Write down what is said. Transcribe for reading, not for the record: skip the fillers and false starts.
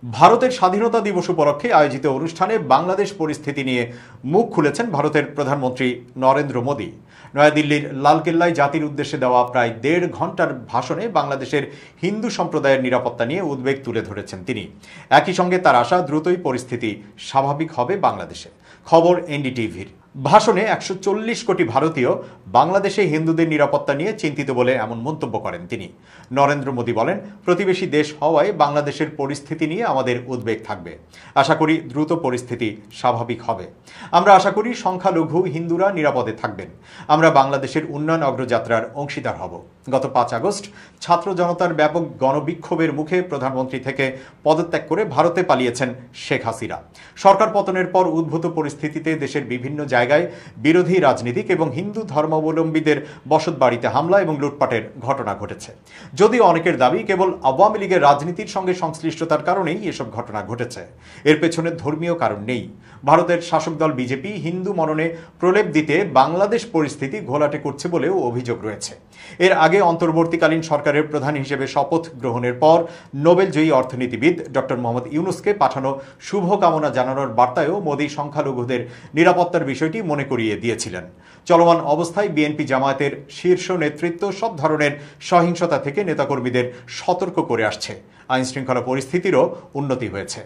ভারতের স্বাধীনতা দিবস উপলক্ষে আয়োজিত অনুষ্ঠানে বাংলাদেশ পরিস্থিতি নিয়ে মুখ খুলেছেন ভারতের প্রধানমন্ত্রী নরেন্দ্র মোদী। নয়াদিল্লির লালকেল্লায় জাতির উদ্দেশ্যে দেওয়া প্রায় 1.5 ঘন্টার ভাষণে বাংলাদেশের হিন্দু সম্প্রদায়ের নিরাপত্তা নিয়ে উদ্বেগ তুলে ধরেছেন তিনি। একই সঙ্গে তার আশা দ্রুতই পরিস্থিতি স্বাভাবিক হবে বাংলাদেশে। খবর এনডিটিভির। ভাষণে 140 কোটি ভারতীয় বাংলাদেশে হিন্দুদের নিরাপত্তা নিয়ে চিন্তিত বলে এমন মন্তব্য করেন তিনি। নরেন্দ্র মোদী বলেন, প্রতিবেশী দেশ হওয়ায় বাংলাদেশের পরিস্থিতি নিয়ে আমাদের উদ্বেগ থাকবে। আশা করি দ্রুত পরিস্থিতি স্বাভাবিক হবে। আমরা আশা করি সংখ্যালঘু হিন্দুরা নিরাপদে থাকবেন। আমরা বাংলাদেশের উন্নয়ন অগ্রযাত্রার অংশীদার হব। গত 5 আগস্ট ছাত্র জনতার ব্যাপক গণবিক্ষোভের মুখে প্রধানমন্ত্রী থেকে পদত্যাগ করে ভারতে পালিয়েছেন শেখ হাসিনা। সরকার পতনের পর উদ্ভূত পরিস্থিতিতে দেশের বিভিন্ন জায়গায় বিরোধী রাজনীতিক এবং হিন্দু ধর্মাবলম্বীদের বসতবাড়িতে হামলা এবং লুটপাটের ঘটনা ঘটেছে। যদিও অনেকের দাবি কেবল আওয়ামী লীগের রাজনীতির সঙ্গে সংশ্লিষ্টতার কারণেই এসব ঘটনা ঘটেছে, এর পেছনে ধর্মীয় কারণ নেই। ভারতের শাসক দল বিজেপি হিন্দু মননে প্রলেপ দিতে বাংলাদেশ পরিস্থিতি ঘোলাটে করছে বলেও অভিযোগ রয়েছে। এর আগে অন্তর্বর্তীকালীন সরকারের প্রধান হিসেবে শপথ গ্রহণের পর নোবেলজয়ী অর্থনীতিবিদ ডক্টর মোহাম্মদ ইউনুসকে পাঠানো শুভকামনা জানানোর বার্তায়ও মোদী সংখ্যালঘুদের নিরাপত্তার বিষয়টি মনে করিয়ে দিয়েছিলেন। চলমান অবস্থায় বিএনপি জামায়াতের শীর্ষ নেতৃত্ব সব ধরনের সহিংসতা থেকে নেতাকর্মীদের সতর্ক করে আসছে। আইনশৃঙ্খলা পরিস্থিতিরও উন্নতি হয়েছে।